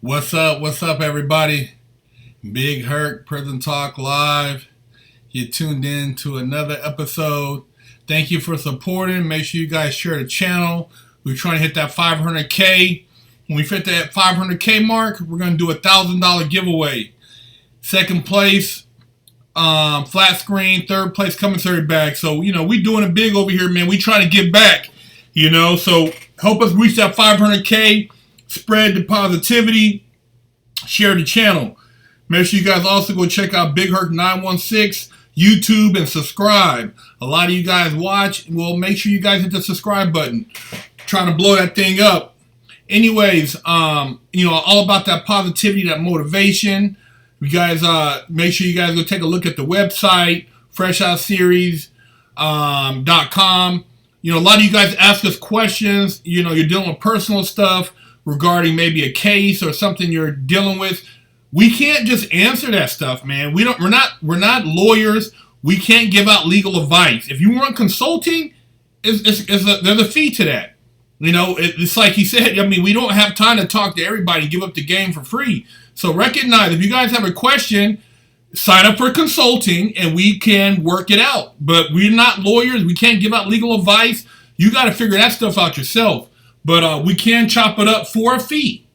What's up? What's up, everybody? Big Herc, Prison Talk Live. You tuned in to another episode. Thank you for supporting. Make sure you guys share the channel. We're trying to hit that 500K. When we fit that 500K mark, we're going to do a $1,000 giveaway. Second place, flat screen. Third place, commissary bag. So, we doing it big over here, man. We trying to give back, So help us reach that 500K. Spread the positivity. Share the channel. Make sure you guys also go check out Big Herc 916 YouTube and subscribe. A lot of you guys watch. Well, make sure you guys hit the subscribe button. Trying to blow that thing up. Anyways, all about that positivity, that motivation. You guys, make sure you guys go take a look at the website, FreshOutSeries.com. A lot of you guys ask us questions. You're dealing with personal stuff regarding maybe a case or something you're dealing with. We can't just answer that stuff, man. We're not lawyers. We can't give out legal advice. If you want consulting, there's a fee to that. It's like he said. We don't have time to talk to everybody and give up the game for free. So recognize, if you guys have a question, sign up for consulting and we can work it out. But we're not lawyers. We can't give out legal advice. You got to figure that stuff out yourself. But we can chop it up for a fee.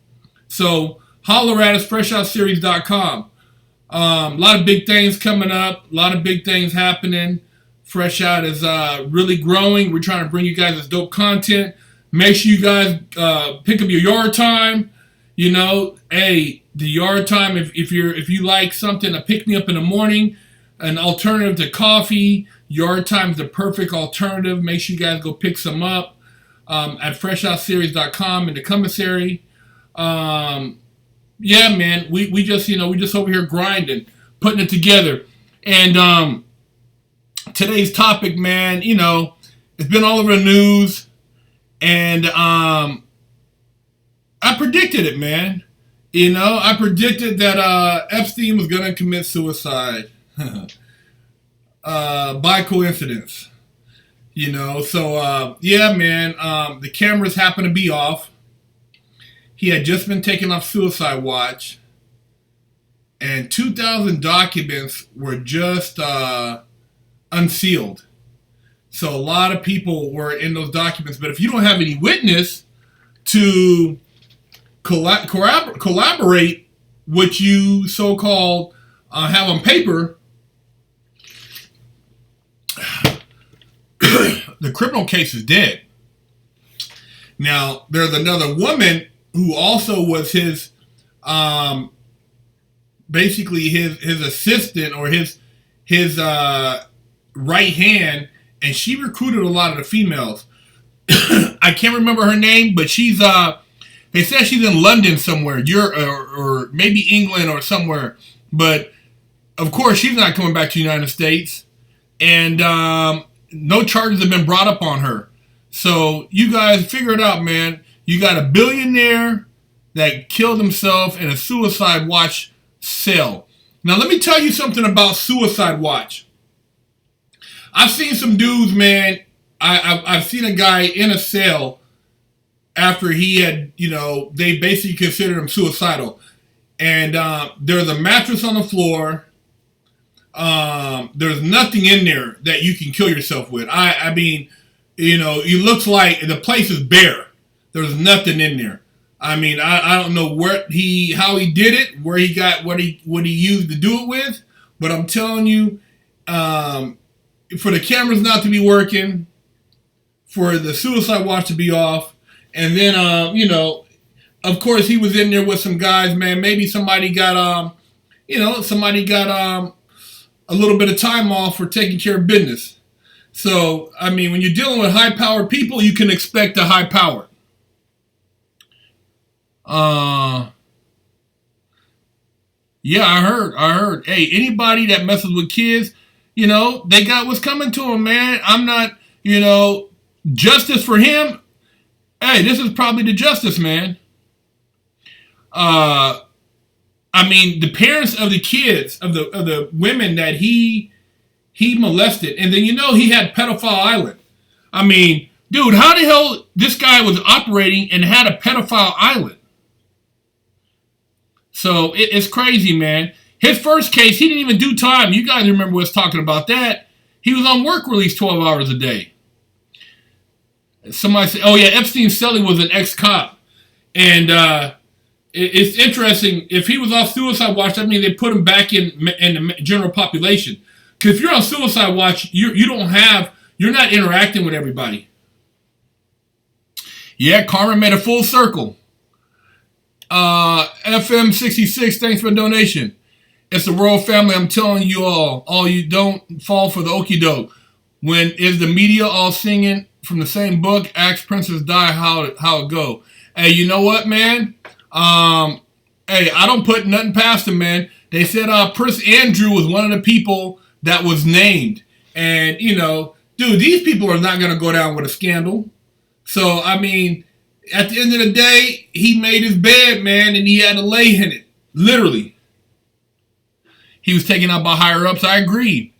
So holler at us, FreshOutSeries.com. A lot of big things coming up. A lot of big things happening. Fresh Out is really growing. We're trying to bring you guys this dope content. Make sure you guys pick up your yard time. The yard time, if you like something to pick me up in the morning, an alternative to coffee, yard time is the perfect alternative. Make sure you guys go pick some up at FreshOutSeries.com in the commissary. Man, we just over here grinding, putting it together. And today's topic, man, it's been all over the news. And I predicted it, man. I predicted that Epstein was going to commit suicide by coincidence. The cameras happened to be off. He had just been taken off suicide watch. And 2,000 documents were just unsealed. So a lot of people were in those documents. But if you don't have any witness to collaborate what you so-called have on paper, the criminal case is dead. Now, there's another woman who also was his, basically his assistant or his right hand, and she recruited a lot of the females. I can't remember her name, but she's they said she's in London somewhere, or maybe England or somewhere. But of course, she's not coming back to the United States, and no charges have been brought up on her. So you guys figure it out, man. You got a billionaire that killed himself in a suicide watch cell. Now, let me tell you something about suicide watch. I've seen some dudes, man. I've seen a guy in a cell after he had, they basically considered him suicidal. And there's a mattress on the floor. There's nothing in there that you can kill yourself with. It looks like the place is bare. There's nothing in there. I don't know how he did it, where he got what he used to do it with, but I'm telling you, for the cameras not to be working, for the suicide watch to be off, and then of course he was in there with some guys, man. Maybe somebody got a little bit of time off for taking care of business. So when you're dealing with high-powered people, you can expect a high power. Yeah, I heard. Hey, anybody that messes with kids, they got what's coming to them, man. I'm not, justice for him. Hey, this is probably the justice, man. The parents of the kids, of the women that he molested, and then he had pedophile island. Dude, how the hell this guy was operating and had a pedophile island? So it's crazy, man. His first case, he didn't even do time. You guys remember us talking about that. He was on work release 12 hours a day. Somebody said, oh yeah, Epstein Selly was an ex-cop. And it's interesting. If he was off suicide watch, that means they put him back in the general population. Because if you're on suicide watch, you're not interacting with everybody. Yeah, karma made a full circle. FM66, thanks for the donation. It's the royal family. I'm telling you all you don't fall for the okie doke. When is the media all singing from the same book? Ask Princess Di how it go. Hey, you know what, man? Hey, I don't put nothing past him, man. They said Prince Andrew was one of the people that was named. And, you know, dude, these people are not going to go down with a scandal. So, I mean, at the end of the day, he made his bed, man, and he had to lay in it. Literally. He was taken out by higher-ups. I agree.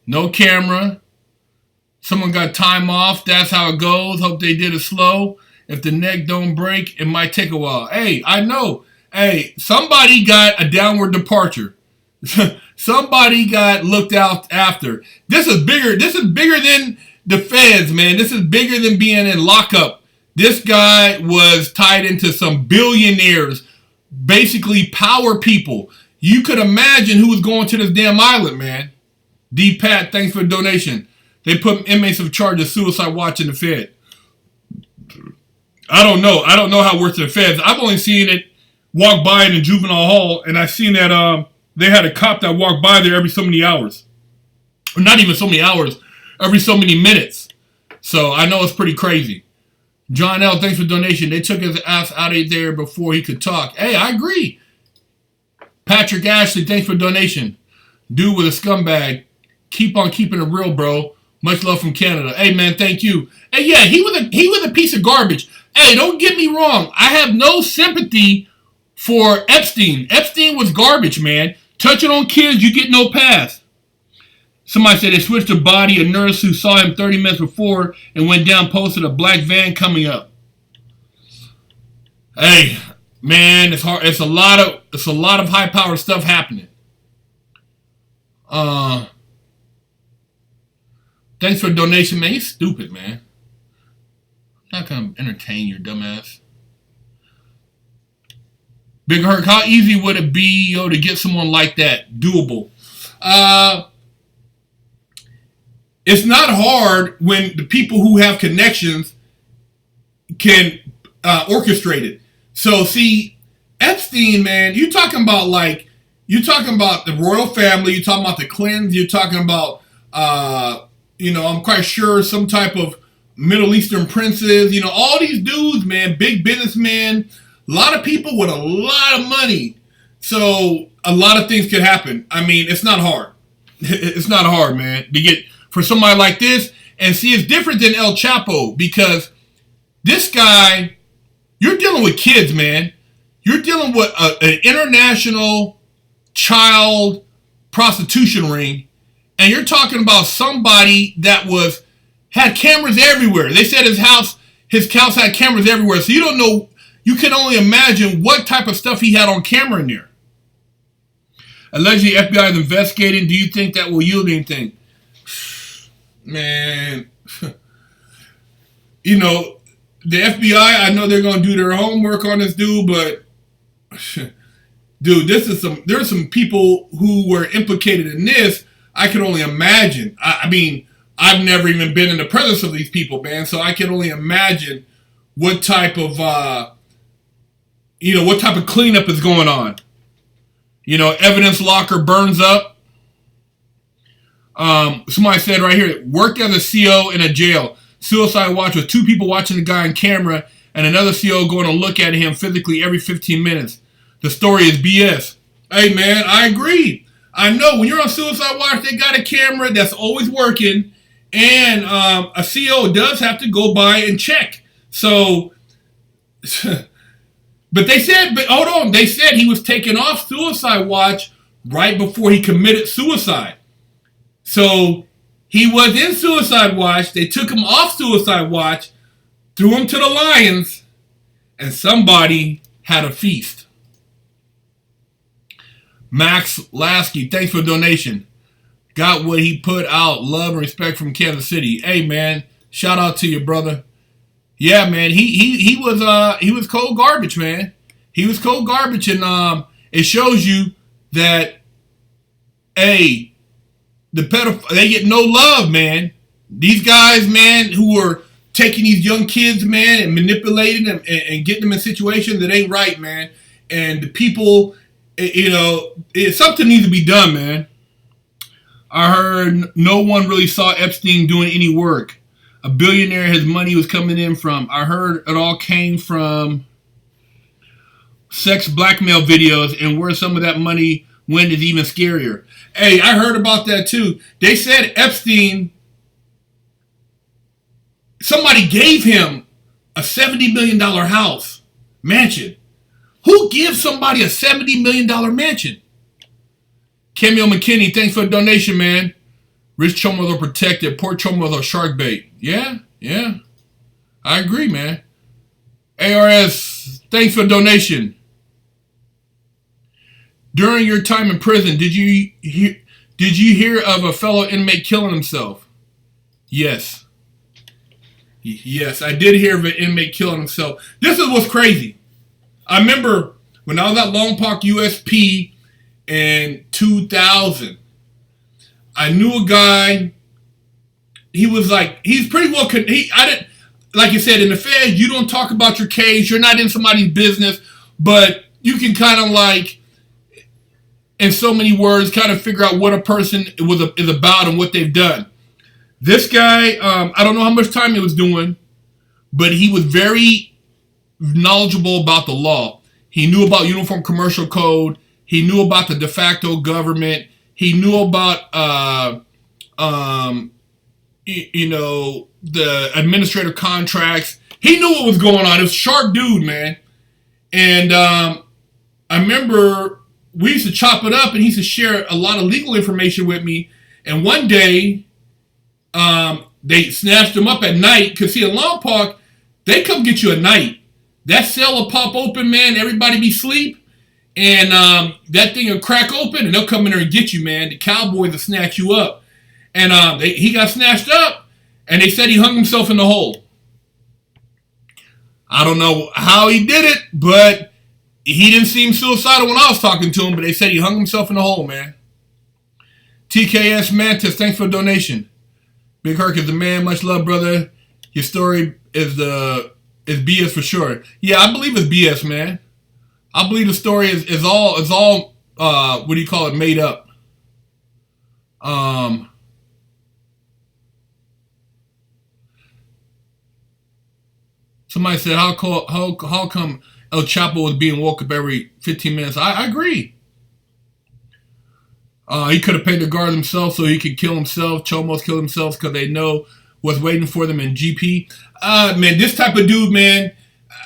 No camera. Someone got time off. That's how it goes. Hope they did it slow. If the neck don't break, it might take a while. Hey, I know. Hey, somebody got a downward departure. Somebody got looked out after. This is bigger. This is bigger than the feds, man. This is bigger than being in lockup. This guy was tied into some billionaires, basically power people. You could imagine who was going to this damn island, man. D. Pat, thanks for the donation. They put inmates of charge of suicide watch in the Fed. I don't know. I don't know how it works in the Feds. I've only seen it walk by in the juvenile hall, and I've seen that they had a cop that walked by there every so many hours. Or not even so many hours, every so many minutes. So I know it's pretty crazy. John L., thanks for the donation. They took his ass out of there before he could talk. Hey, I agree. Patrick Ashley, thanks for the donation. Dude with a scumbag. Keep on keeping it real, bro. Much love from Canada. Hey, man, thank you. Hey, yeah, he was a piece of garbage. Hey, don't get me wrong. I have no sympathy for Epstein. Epstein was garbage, man. Touching on kids, you get no pass. Somebody said they switched the body. A nurse who saw him 30 minutes before and went down posted a black van coming up. Hey, man, it's hard. It's a lot of high power stuff happening. Thanks for the donation, man. He's stupid, man. I'm not gonna entertain your dumbass. Big Herc, how easy would it be, to get someone like that? Doable. It's not hard when the people who have connections can orchestrate it. So, see, Epstein, man, you're talking about the royal family, you're talking about the Clintons, you're talking about, I'm quite sure some type of Middle Eastern princes, all these dudes, man, big businessmen, a lot of people with a lot of money. So a lot of things could happen. I mean, it's not hard. It's not hard, man, to get for somebody like this. And see, it's different than El Chapo because this guy, you're dealing with kids, man. You're dealing with an international child prostitution ring. And you're talking about somebody that had cameras everywhere. They said his house had cameras everywhere. So you don't know, you can only imagine what type of stuff he had on camera in there. Allegedly, FBI is investigating. Do you think that will yield anything? Man, the FBI, I know they're going to do their homework on this dude, but dude, there's some people who were implicated in this. I can only imagine. I mean, I've never even been in the presence of these people, man. So I can only imagine what type of, cleanup is going on. Evidence locker burns up. Somebody said right here, worked as a CO in a jail. Suicide watch with 2 people watching the guy on camera and another CO going to look at him physically every 15 minutes. The story is BS. Hey, man, I agree. I know when you're on suicide watch, they got a camera that's always working, and a CO does have to go by and check. So, but hold on, they said he was taken off suicide watch right before he committed suicide. So he was in suicide watch. They took him off suicide watch, threw him to the lions, and somebody had a feast. Max Lasky, thanks for the donation. Got what he put out. Love and respect from Kansas City. Hey, man, shout out to you, brother. Yeah, man, he was cold garbage, man. He was cold garbage, and it shows you that, hey, the they get no love, man. These guys, man, who are taking these young kids, man, and manipulating them and getting them in situations that ain't right, man. And the people, something needs to be done, man. I heard no one really saw Epstein doing any work. A billionaire, his money was coming in from. I heard it all came from sex blackmail videos, and where some of that money went is even scarier. Hey, I heard about that too. They said Epstein, somebody gave him a $70 million house, mansion. Who gives somebody a $70 million mansion? Cameo McKinney, thanks for the donation, man. Rich chomos are protected. Poor chomos are shark bait. Yeah. I agree, man. ARS, thanks for the donation. During your time in prison, did you hear of a fellow inmate killing himself? Yes. Yes, I did hear of an inmate killing himself. This is what's crazy. I remember when I was at Long Park USP in 2000, I knew a guy. He's pretty well. Like you said, in the Fed, you don't talk about your case. You're not in somebody's business, but you can kind of like, in so many words, kind of figure out what a person is about and what they've done. This guy, I don't know how much time he was doing, but he was very knowledgeable about the law. He knew about Uniform Commercial Code. He knew about the de facto government. He knew about, the administrative contracts. He knew what was going on. It was a sharp dude, man. And I remember we used to chop it up, and he used to share a lot of legal information with me. And one day, they snatched him up at night. Because, see, in Long Park, they come get you at night. That cell will pop open, man. Everybody be asleep. And that thing will crack open, and they'll come in there and get you, man. The cowboys will snatch you up. And he got snatched up, and they said he hung himself in the hole. I don't know how he did it, but he didn't seem suicidal when I was talking to him, but they said he hung himself in the hole, man. TKS Mantis, thanks for the donation. Big Herc is the man. Much love, brother. Your story is BS for sure. Yeah, I believe it's BS, man. I believe the story is all made up. Somebody said, how come El Chapo was being woke up every 15 minutes? I agree. He could have paid the guard himself so he could kill himself. Chomos kill themselves because they know what's waiting for them in GP. Man, this type of dude, man,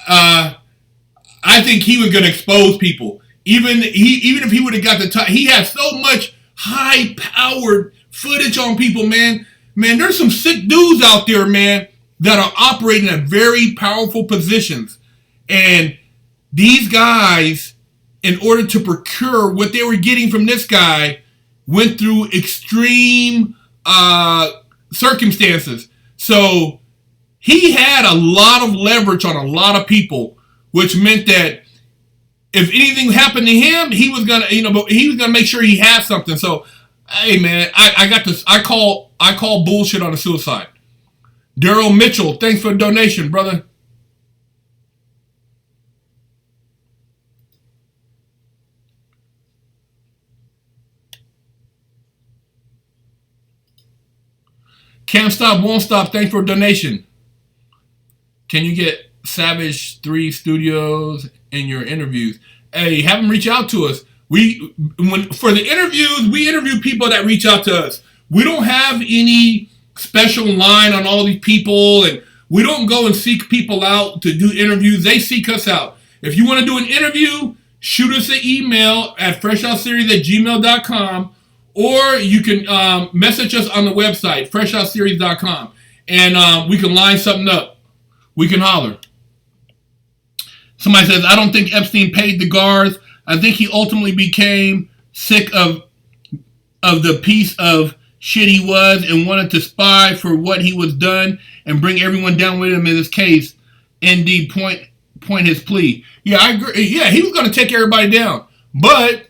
I think he was going to expose people. Even if he would have got the time, he has so much high-powered footage on people, man. Man, there's some sick dudes out there, man, that are operating at very powerful positions. And these guys, in order to procure what they were getting from this guy, went through extreme circumstances. So he had a lot of leverage on a lot of people, which meant that if anything happened to him, he was gonna make sure he had something. So, hey man, I got this. I call bullshit on a suicide. Daryl Mitchell, thanks for the donation, brother. Can't stop, won't stop. Thanks for a donation. Can you get Savage 3 Studios in your interviews? Hey, have them reach out to us. For the interviews, we interview people that reach out to us. We don't have any special line on all these people, and we don't go and seek people out to do interviews. They seek us out. If you want to do an interview, shoot us an email at freshoutseries@gmail.com, or you can message us on the website, freshoutseries.com, and we can line something up. We can holler. Somebody says, I don't think Epstein paid the guards. I think he ultimately became sick of the piece of shit he was and wanted to spy for what he was done and bring everyone down with him in this case. Indeed, point his plea. Yeah, I agree. Yeah, he was going to take everybody down, but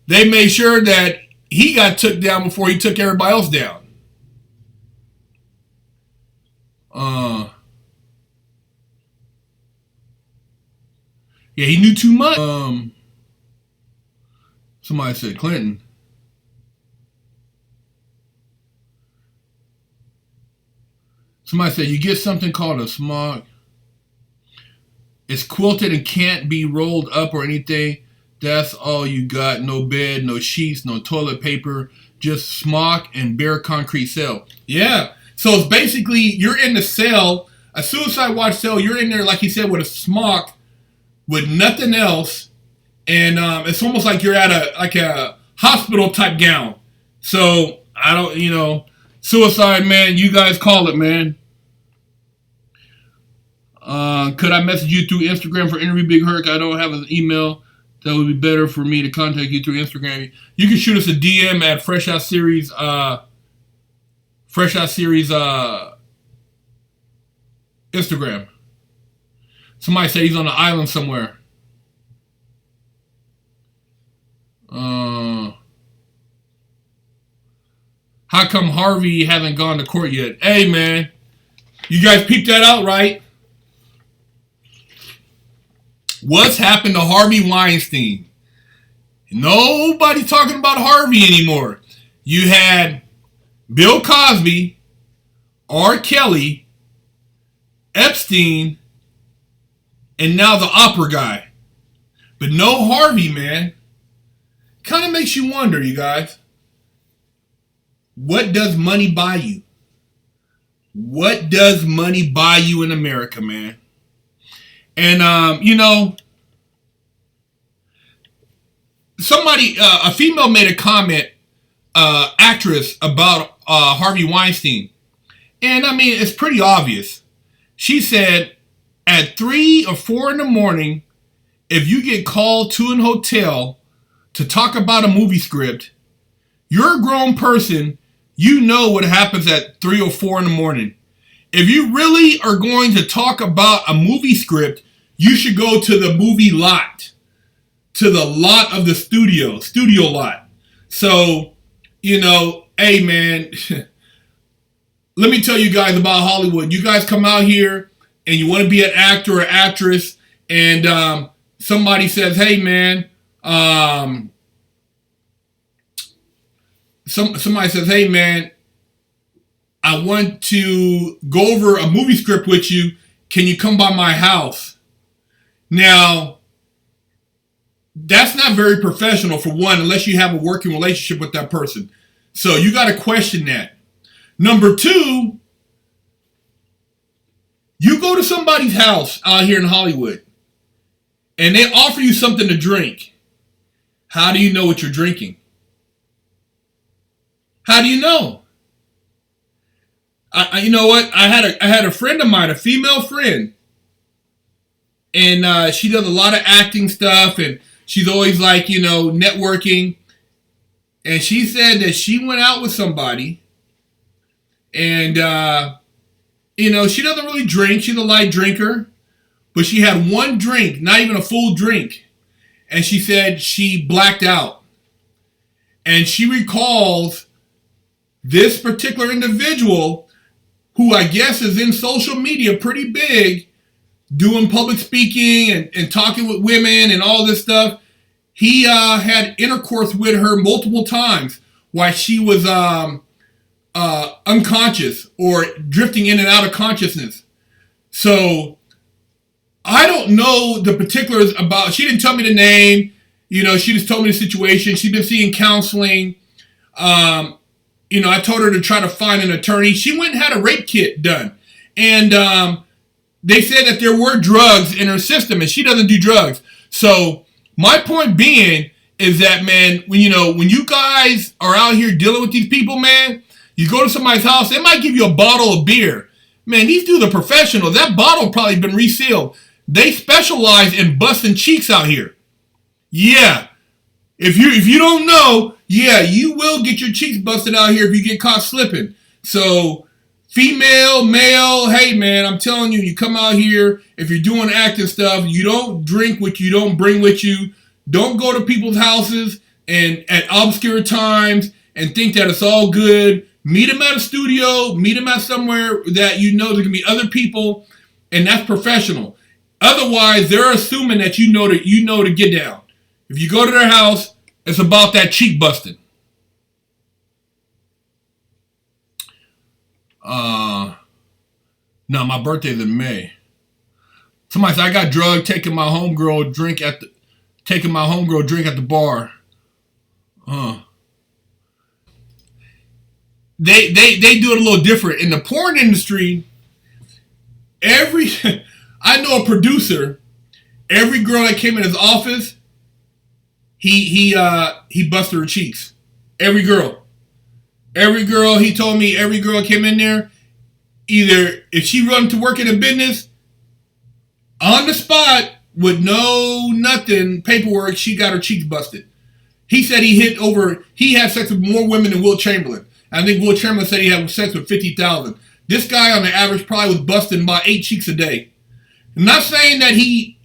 they made sure that he got took down before he took everybody else down. Yeah, he knew too much. Somebody said Clinton. Somebody said you get something called a smock. It's quilted and can't be rolled up or anything. That's all you got. No bed, no sheets, no toilet paper. Just smock and bare concrete cell. Yeah. So it's basically you're in the cell, a suicide watch cell. You're in there, like he said, with a smock, with nothing else, and it's almost like you're at a hospital type gown. So I don't, suicide, man. You guys call it, man. Could I message you through Instagram for interview, Big Herc? I don't have an email. That would be better for me to contact you through Instagram. You can shoot us a DM at Fresh Out Series. Instagram. Somebody said he's on an island somewhere. How come Harvey hasn't gone to court yet? Hey, man. You guys peeped that out, right? What's happened to Harvey Weinstein? Nobody's talking about Harvey anymore. You had Bill Cosby, R. Kelly, Epstein, and now the opera guy. But no Harvey, man. Kind of makes you wonder, you guys. What does money buy you? What does money buy you in America, man? And, somebody, a female made a comment, actress, about Harvey Weinstein. And, I mean, it's pretty obvious. She said, at 3 or 4 in the morning, if you get called to an hotel to talk about a movie script, you're a grown person, you know what happens at 3 or 4 in the morning. If you really are going to talk about a movie script, you should go to the movie lot. To the lot of the studio lot. So, hey man, let me tell you guys about Hollywood. You guys come out here and you want to be an actor or actress, and somebody says, hey man, somebody says, hey man, I want to go over a movie script with you. Can you come by my house? Now, that's not very professional, for one, unless you have a working relationship with that person. So you got to question that. Number 2, you go to somebody's house out here in Hollywood and they offer you something to drink. How do you know what you're drinking? How do you know? You know what? I had a friend of mine, a female friend, and she does a lot of acting stuff, and she's always like, networking. And she said that she went out with somebody, and she doesn't really drink. She's a light drinker, but she had one drink, not even a full drink, and she said she blacked out. And she recalls this particular individual, who I guess is in social media pretty big, doing public speaking and talking with women and all this stuff. He had intercourse with her multiple times while she was unconscious or drifting in and out of consciousness. So I don't know the particulars about, she didn't tell me the name, she just told me the situation. She's been seeing counseling. I told her to try to find an attorney. She went and had a rape kit done. And they said that there were drugs in her system, and she doesn't do drugs. So my point being is that, man, when you guys are out here dealing with these people, man, you go to somebody's house, they might give you a bottle of beer. Man, these dudes are professionals. That bottle probably been resealed. They specialize in busting cheeks out here. Yeah. If you don't know, yeah, you will get your cheeks busted out here if you get caught slipping. So, female, male, hey man, I'm telling you, you come out here, if you're doing acting stuff, you don't drink what you don't bring with you. Don't go to people's houses and at obscure times and think that it's all good. Meet them at a studio, meet them at somewhere that you know there can be other people, and that's professional. Otherwise, they're assuming that you know to get down. If you go to their house, it's about that cheek busting. No, my birthday's in May. Somebody said I got drugged taking my homegirl drink at the bar. They do it a little different. In the porn industry, I know a producer, every girl that came in his office, he busted her cheeks. Every girl, he told me every girl came in there, either if she run to work in a business, on the spot, with nothing paperwork, she got her cheeks busted. He said he had sex with more women than Will Chamberlain. I think Will Chamberlain said he had sex with 50,000. This guy on the average probably was busting about 8 cheeks a day. I'm not saying that he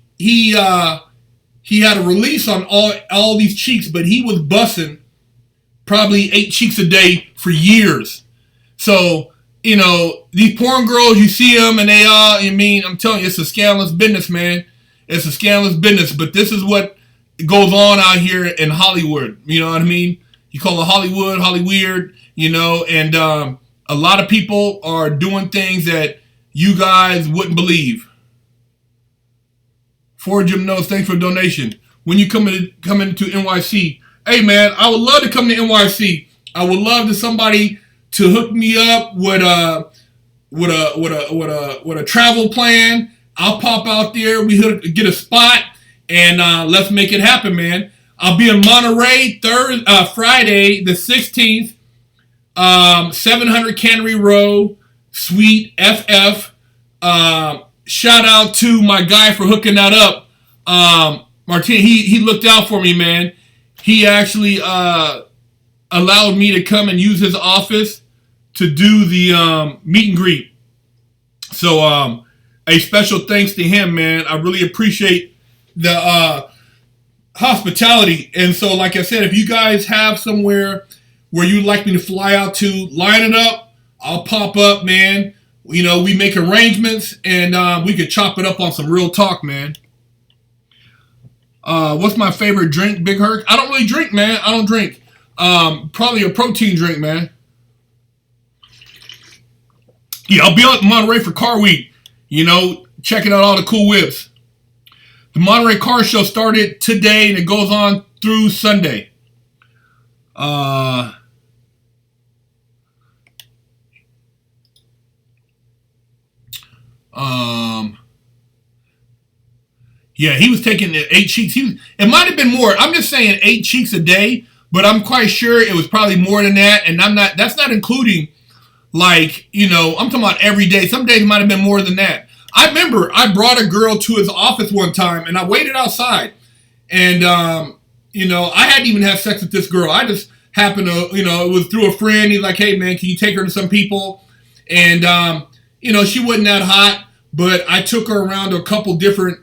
had a release on all these cheeks, but he was busting probably 8 cheeks a day for years. So, these porn girls, you see them and they all, I'm telling you, it's a scandalous business, man. It's a scandalous business, but this is what goes on out here in Hollywood. You know what I mean? You call it Hollywood, Hollyweird, and a lot of people are doing things that you guys wouldn't believe. For Jim knows, thanks for the donation. When you come into NYC, hey man, I would love to come to NYC. I would love somebody to hook me up with a travel plan. I'll pop out there. We get a spot and let's make it happen, man. I'll be in Monterey Friday the 16th, 700 Cannery Row, Suite FF. Shout out to my guy for hooking that up. Martin, he looked out for me, man. He actually allowed me to come and use his office to do the meet and greet. So a special thanks to him, man. I really appreciate the hospitality. And so, like I said, if you guys have somewhere where you'd like me to fly out to, line it up. I'll pop up, man. We make arrangements and we could chop it up on some real talk, man. What's my favorite drink, Big Herc? I don't really drink, man. I don't drink. Probably a protein drink, man. Yeah, I'll be out in Monterey for Car Week. Checking out all the cool whips. The Monterey Car Show started today and it goes on through Sunday. Yeah, he was taking 8 cheeks. It might have been more. I'm just saying 8 cheeks a day, but I'm quite sure it was probably more than that. And that's not including, I'm talking about every day. Some days might have been more than that. I remember I brought a girl to his office one time and I waited outside. And, I hadn't even had sex with this girl. I just happened to, it was through a friend. He's like, hey, man, can you take her to some people? And, she wasn't that hot. But I took her around to a couple different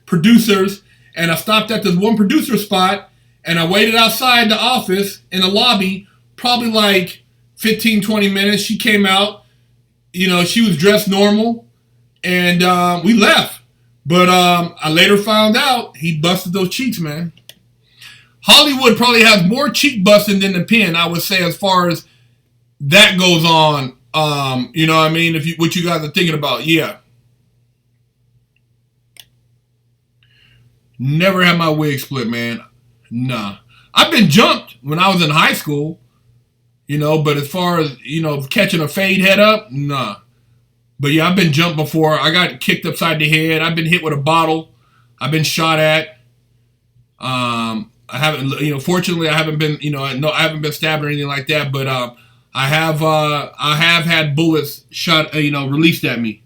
producers, and I stopped at this one producer spot, and I waited outside the office in the lobby, probably like 15, 20 minutes. She came out. She was dressed normal, and we left. But I later found out he busted those cheeks, man. Hollywood probably has more cheek busting than the pen, I would say, as far as that goes on. You know what I mean? What you guys are thinking about, yeah. Never had my wig split, man. Nah. I've been jumped when I was in high school, but as far as, catching a fade head up, nah. But yeah, I've been jumped before. I got kicked upside the head. I've been hit with a bottle. I've been shot at. I haven't, fortunately, I haven't been, I haven't been stabbed or anything like that, but I have had bullets shot, released at me.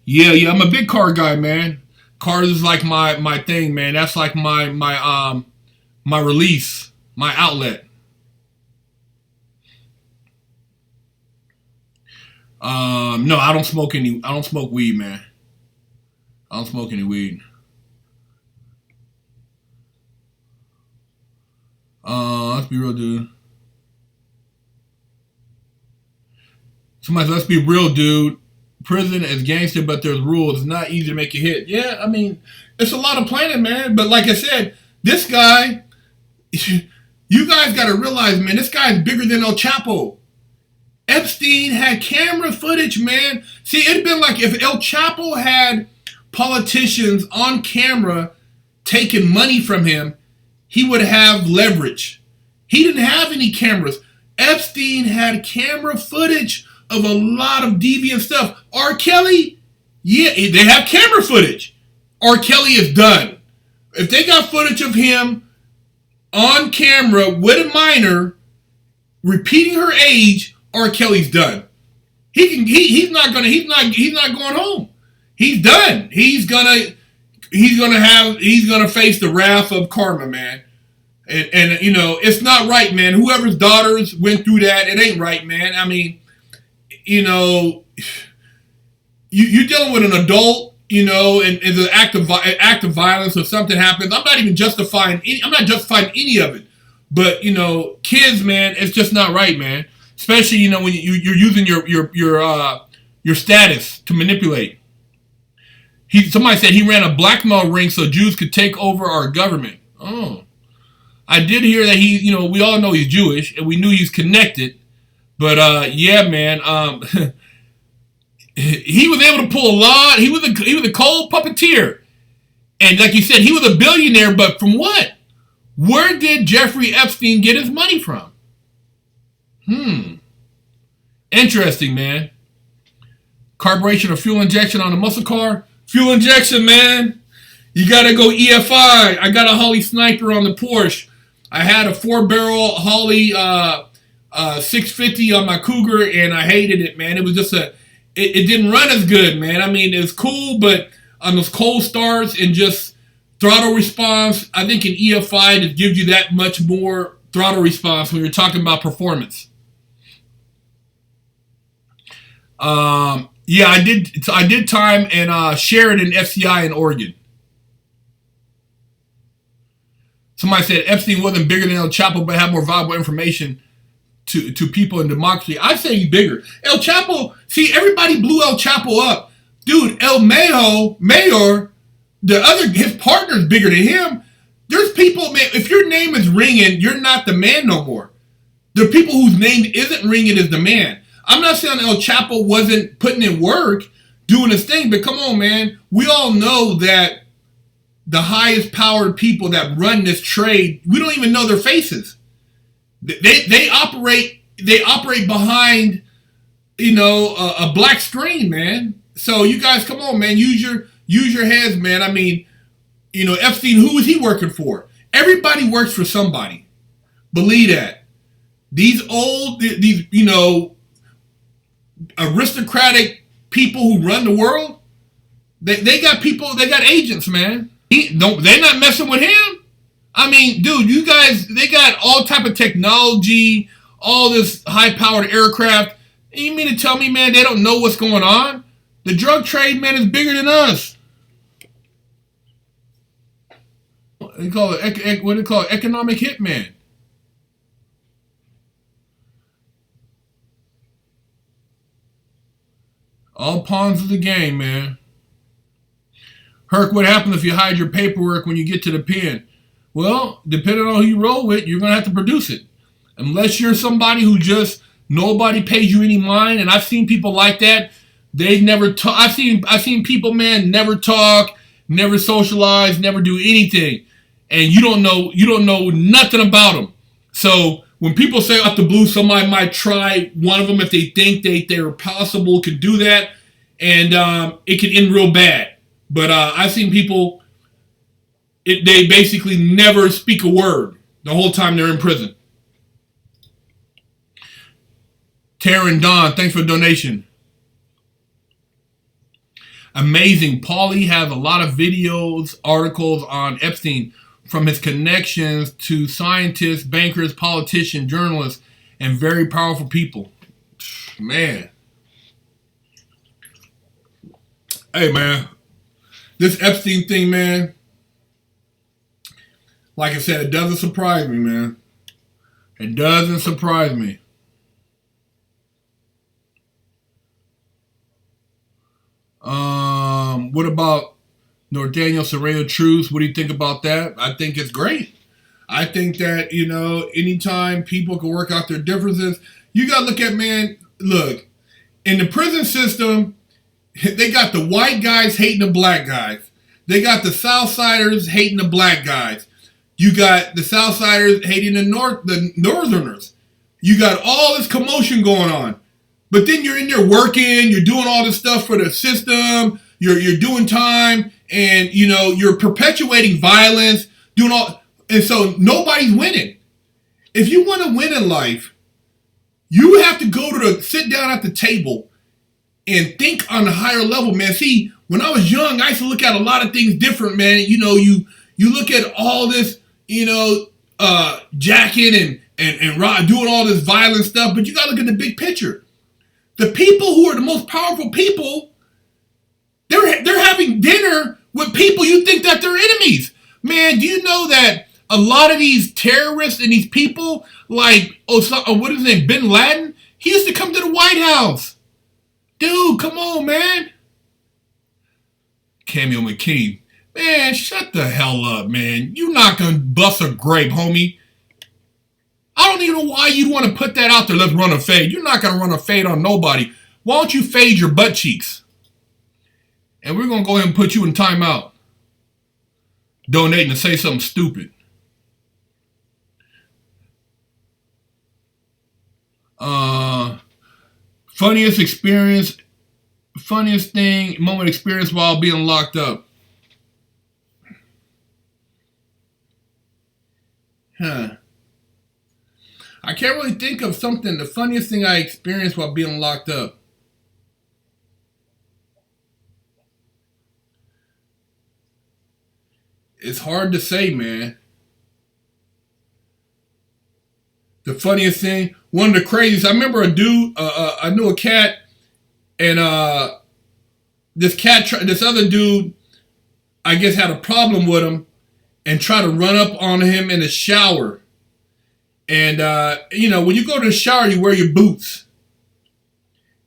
Yeah, I'm a big car guy, man. Cars is like my thing, man. That's like my release, my outlet. No, I don't smoke any. I don't smoke weed, man. I don't smoke any weed. Let's be real, dude. Somebody said, let's be real, dude. Prison is gangster, but there's rules. It's not easy to make a hit. Yeah, I mean, it's a lot of planning, man. But like I said, this guy, you guys got to realize, man, this guy's bigger than El Chapo. Epstein had camera footage, man. See, it'd been like if El Chapo had politicians on camera taking money from him, he would have leverage. He didn't have any cameras. Epstein had camera footage of a lot of deviant stuff. R. Kelly, yeah, they have camera footage. R. Kelly is done. If they got footage of him on camera with a minor repeating her age, R. Kelly's done. He's not going home. He's done. He's gonna face the wrath of karma, man. And you know, it's not right, man. Whoever's daughters went through that, it ain't right, man. I mean, you know, you're dealing with an adult, you know, and it's an act of violence or something happens. I'm not justifying any of it. But, you know, kids, man, it's just not right, man. Especially, you know, when you're using your status to manipulate. Somebody said he ran a blackmail ring so Jews could take over our government. Oh. I did hear that we all know he's Jewish, and we knew he's connected. But, yeah, man, he was able to pull a lot. He was a cold puppeteer. And like you said, he was a billionaire, but from what? Where did Jeffrey Epstein get his money from? Interesting, man. Carburation or fuel injection on a muscle car? Fuel injection, man. You gotta go EFI. I got a Holley Sniper on the Porsche. I had a 4-barrel Holley 650 on my Cougar, and I hated it, man. It was just it didn't run as good, man. I mean, it was cool, but on those cold starts and just throttle response, I think an EFI just gives you that much more throttle response when you're talking about performance. Yeah, I did time in Sheridan FCI in Oregon. Somebody said Epstein wasn't bigger than El Chapo, but had more valuable information to people in democracy. I say he's bigger. El Chapo, see, everybody blew El Chapo up. Dude, El Mayor, his partner's bigger than him. There's people, man, if your name is ringing, you're not the man no more. There are people whose name isn't ringing as the man. I'm not saying El Chapo wasn't putting in work, doing his thing, but come on, man. We all know that the highest powered people that run this trade, we don't even know their faces. They operate behind, you know, a black screen, man. So you guys, come on, man. Use your heads, man. I mean, you know, Epstein, who is he working for? Everybody works for somebody. Believe that. These you know, aristocratic people who run the world, they got people, they got agents, man. They're not messing with him. I mean, dude, you guys, they got all type of technology, all this high-powered aircraft. And you mean to tell me, man, they don't know what's going on? The drug trade, man, is bigger than us. What do they call it? Economic hitman. All pawns of the game, man. Herc, what happens if you hide your paperwork when you get to the pen? Well, depending on who you roll with, you're going to have to produce it. Unless you're somebody who just, nobody pays you any mind. And I've seen people like that. They never talk. I've seen people, man, never talk, never socialize, never do anything. And you don't know nothing about them. So when people say off the blue, somebody might try one of them if they think they're possible, could do that. And it can end real bad. But I've seen people, they basically never speak a word the whole time they're in prison. Taryn Don, thanks for the donation. amazing. Paulie has a lot of videos, articles on Epstein from his connections to scientists, bankers, politicians, journalists, and very powerful people. Man. Hey, man. This Epstein thing, man, like I said, it doesn't surprise me, man. It doesn't surprise me. What about Daniel Sorrello Truth? What do you think about that? I think it's great. I think that, anytime people can work out their differences, you got to look at, man, look, in the prison system, they got the white guys hating the black guys. They got the Southsiders hating the black guys. You got the Southsiders hating the Northerners. You got all this commotion going on. But then you're in there working, you're doing all this stuff for the system, you're doing time, and, you're perpetuating violence, and so nobody's winning. If you want to win in life, you have to sit down at the table and think on a higher level, man. See, when I was young, I used to look at a lot of things different, man. You look at all this, jacking and doing all this violent stuff, but you got to look at the big picture. The people who are the most powerful people, they're having dinner with people you think that they're enemies. Man, do you know that a lot of these terrorists and these people, like, what is his name, Bin Laden, he used to come to the White House. Dude, come on, man. Cameo McKean. Man, shut the hell up, man. You're not going to bust a grape, homie. I don't even know why you'd want to put that out there. Let's run a fade. You're not going to run a fade on nobody. Why don't you fade your butt cheeks? And we're going to go ahead and put you in timeout. Donating to say something stupid. Funniest moment experience while being locked up. I can't really think of something, the funniest thing I experienced while being locked up. It's hard to say, man. The funniest thing, one of the craziest, I remember a dude, I knew a cat, and this other dude, I guess had a problem with him, and tried to run up on him in the shower. And, when you go to the shower, you wear your boots.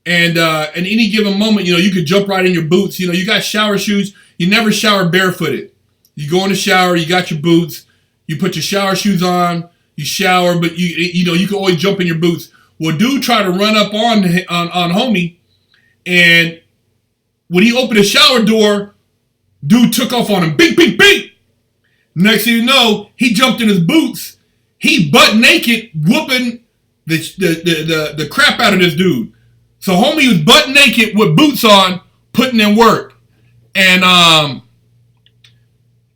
And at any given moment, you could jump right in your boots. You got shower shoes. You never shower barefooted. You go in the shower, you got your boots. You put your shower shoes on. You shower, but you can always jump in your boots. Well, dude tried to run up on homie. And when he opened the shower door, dude took off on him. Bing, bing, bing. Next thing you know, he jumped in his boots. He butt naked whooping the crap out of this dude. So homie was butt naked with boots on, putting in work. And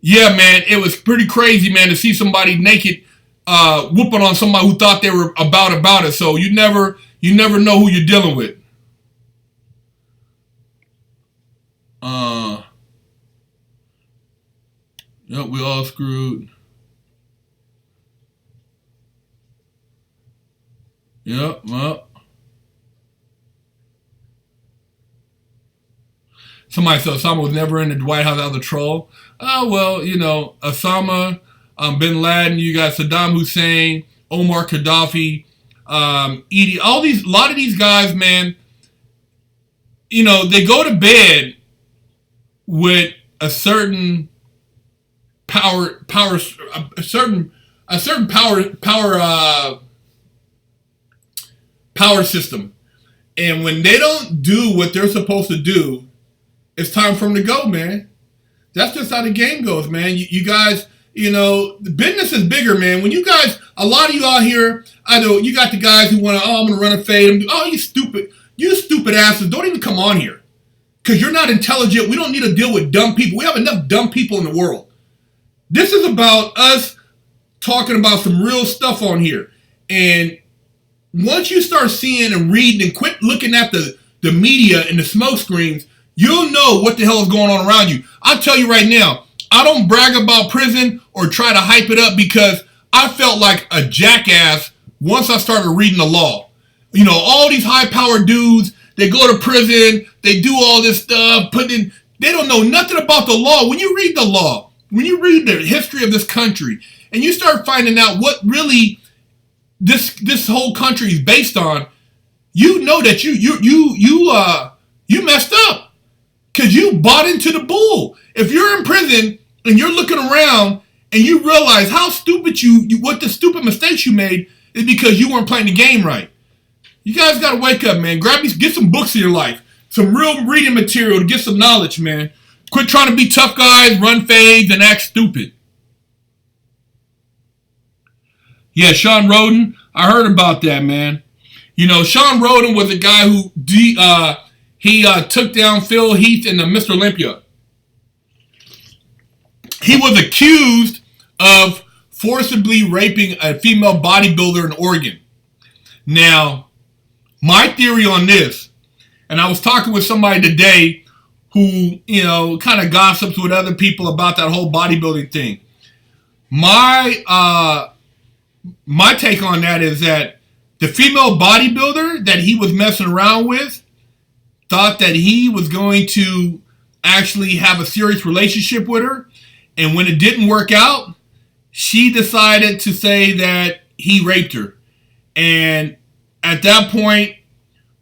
yeah, man, it was pretty crazy, man, to see somebody naked whooping on somebody who thought they were about it. So you never know who you're dealing with. Yep, we all screwed. Yep, well. Somebody said Osama was never in the White House as a troll. Oh, well, Osama, Bin Laden, you got Saddam Hussein, Omar Gaddafi, Edie, a lot of these guys, man, they go to bed with a certain power system. And when they don't do what they're supposed to do, it's time for them to go, man. That's just how the game goes, man. You guys, the business is bigger, man. When you guys, a lot of you out here, I know you got the guys who want to, I'm going to run a fade. You stupid asses. Don't even come on here. Because you're not intelligent. We don't need to deal with dumb people. We have enough dumb people in the world. This is about us talking about some real stuff on here. And once you start seeing and reading and quit looking at the media and the smoke screens, you'll know what the hell is going on around you. I'll tell you right now, I don't brag about prison or try to hype it up because I felt like a jackass once I started reading the law. You know, all these high-powered dudes, they go to prison, they do all this stuff, they don't know nothing about the law. When you read the law, when you read the history of this country, and you start finding out what really this whole country is based on, you know that you messed up because you bought into the bull. If you're in prison and you're looking around and you realize how stupid what the stupid mistakes you made is because you weren't playing the game right. You guys got to wake up, man. Get some books in your life. Some real reading material to get some knowledge, man. Quit trying to be tough guys, run fades, and act stupid. Yeah, Shawn Rhoden. I heard about that, man. You know, Shawn Rhoden was a guy who took down Phil Heath in the Mr. Olympia. He was accused of forcibly raping a female bodybuilder in Oregon. Now, my theory on this, and I was talking with somebody today who, you know, kind of gossips with other people about that whole bodybuilding thing. My take on that is that the female bodybuilder that he was messing around with thought that he was going to actually have a serious relationship with her. And when it didn't work out, she decided to say that he raped her. And at that point,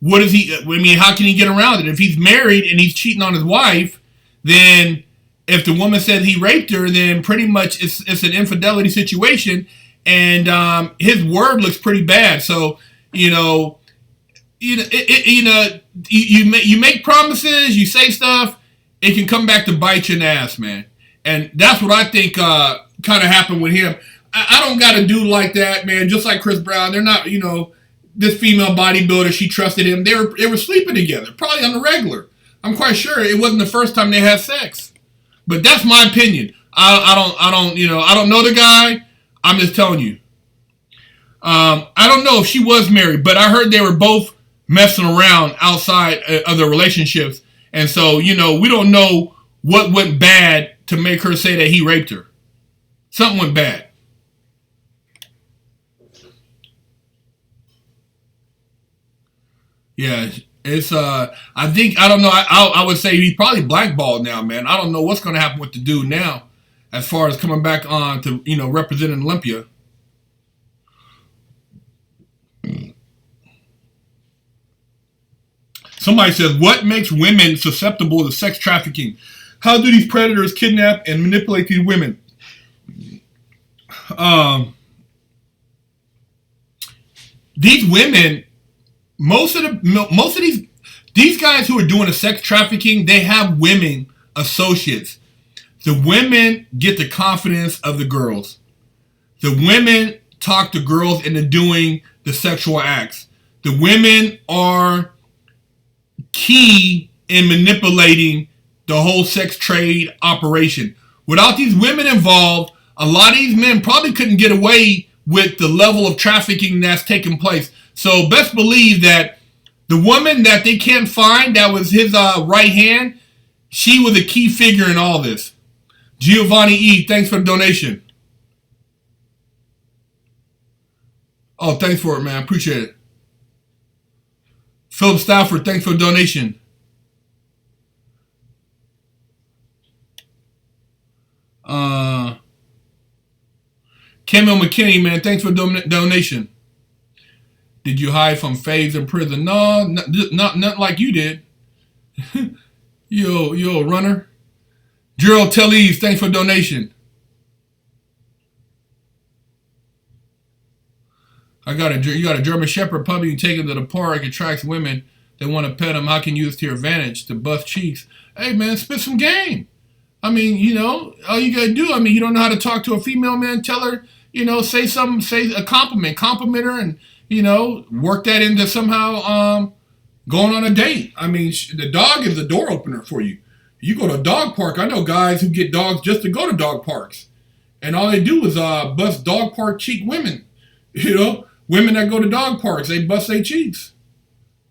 how can he get around it? If he's married and he's cheating on his wife, then if the woman says he raped her, then pretty much it's an infidelity situation. And his word looks pretty bad. So, you make promises, you say stuff, it can come back to bite you in the ass, man. And that's what I think kind of happened with him. I don't got a dude like that, man. Just like Chris Brown, they're not, this female bodybuilder, she trusted him. They were sleeping together, probably on the regular. I'm quite sure it wasn't the first time they had sex. But that's my opinion. I don't know the guy. I'm just telling you. I don't know if she was married, but I heard they were both messing around outside of their relationships. And so, we don't know what went bad to make her say that he raped her. Something went bad. Yeah, it's, I don't know. I would say he's probably blackballed now, man. I don't know what's going to happen with the dude now as far as coming back on to, representing Olympia. Somebody says, what makes women susceptible to sex trafficking? How do these predators kidnap and manipulate these women? These women, most of these guys who are doing the sex trafficking, they have women associates. The women get the confidence of the girls. The women talk the girls into doing the sexual acts. The women are key in manipulating the whole sex trade operation. Without these women involved, a lot of these men probably couldn't get away with the level of trafficking that's taking place. So best believe that the woman that they can't find, that was his right hand, she was a key figure in all this. Giovanni E., thanks for the donation. Oh, thanks for it, man. Appreciate it. Philip Stafford, thanks for the donation. Camille McKinney, man, thanks for the donation. Did you hide from faves in prison? No, not like you did. you a runner. Gerald Tellis, thanks for the donation. You got a German Shepherd puppy, you take him to the park, attracts women, they want to pet him. How can you use it to your advantage to buff cheeks? Hey, man, spit some game. I mean, all you got to do, you don't know how to talk to a female, man, tell her, say something, say a compliment her and, work that into somehow going on a date. The dog is the door opener for you. You go to a dog park. I know guys who get dogs just to go to dog parks. And all they do is bust dog park cheek women. Women that go to dog parks, they bust their cheeks.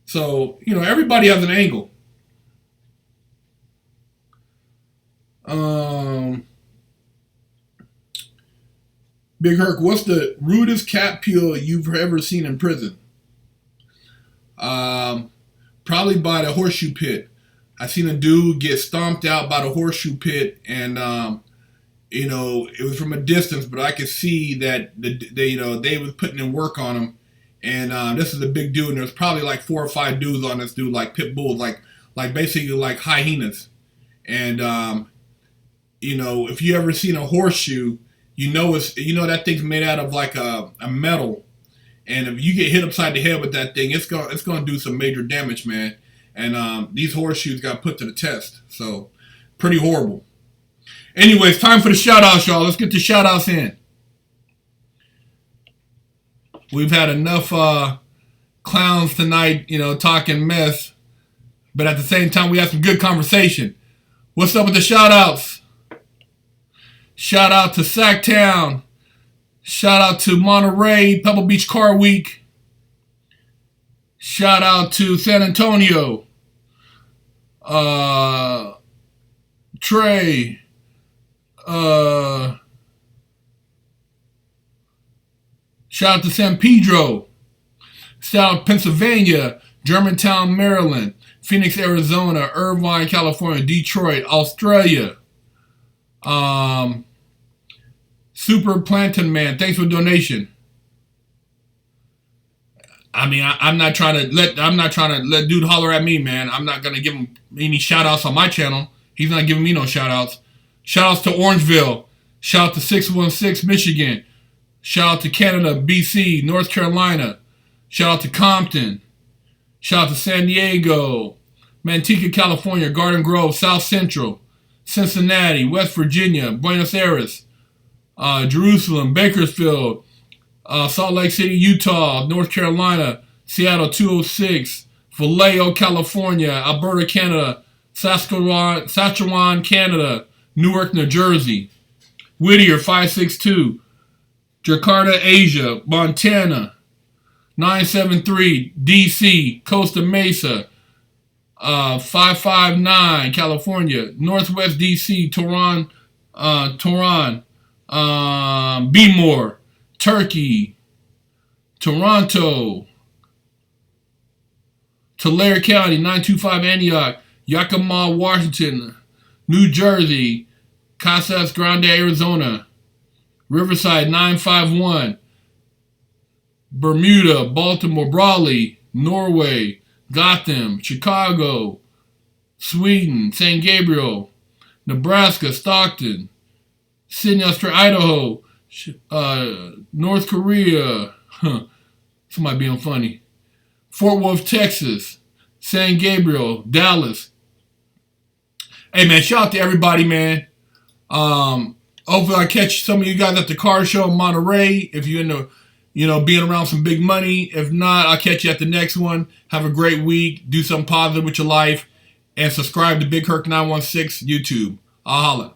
So, everybody has an angle. Big Herc, what's the rudest cat peel you've ever seen in prison? Probably by the horseshoe pit. I seen a dude get stomped out by the horseshoe pit, and it was from a distance, but I could see that they was putting in work on him. And this is a big dude, and there's probably like 4 or 5 dudes on this dude, like pit bulls, like basically like hyenas. And if you ever seen a horseshoe, that thing's made out of like a metal. And if you get hit upside the head with that thing, it's gonna do some major damage, man. And these horseshoes got put to the test, so pretty horrible. Anyways, time for the shout outs, y'all. Let's get the shout outs in. We've had enough clowns tonight, talking mess. But at the same time, we had some good conversation. What's up with the shout outs? Shout out to Sacktown. Shout out to Monterey, Pebble Beach Car Week. Shout out to San Antonio. Trey. Shout out to San Pedro. Shout out to Pennsylvania, Germantown, Maryland, Phoenix, Arizona, Irvine, California, Detroit, Australia. Super Plantain Man, thanks for the donation. I mean, I'm not trying to let dude holler at me, man. I'm not gonna give him any shout outs on my channel. He's not giving me no shout outs. Shout outs to Orangeville. Shout out to 616 Michigan. Shout out to Canada, BC, North Carolina. Shout out to Compton. Shout out to San Diego, Manteca, California, Garden Grove, South Central, Cincinnati, West Virginia, Buenos Aires, Jerusalem, Bakersfield, Salt Lake City, Utah, North Carolina, Seattle 206, Vallejo, California, Alberta, Canada, Saskatchewan, Canada, Newark, New Jersey, Whittier 562, Jakarta, Asia, Montana, 973, DC, Costa Mesa, 559, California, Northwest DC, Tehran, Bmore, Turkey, Toronto, Tulare County, 925 Antioch, Yakima, Washington, New Jersey, Casas Grande, Arizona, Riverside 951, Bermuda, Baltimore, Brawley, Norway, Gotham, Chicago, Sweden, St. Gabriel, Nebraska, Stockton, Sydney, Australia, Idaho, North Korea, somebody being funny, Fort Worth, Texas, San Gabriel, Dallas. Hey, man, shout out to everybody, man. Hopefully I catch some of you guys at the car show in Monterey if you're into, being around some big money. If not, I'll catch you at the next one. Have a great week. Do something positive with your life. And subscribe to Big Herc 916 YouTube. I'll holla.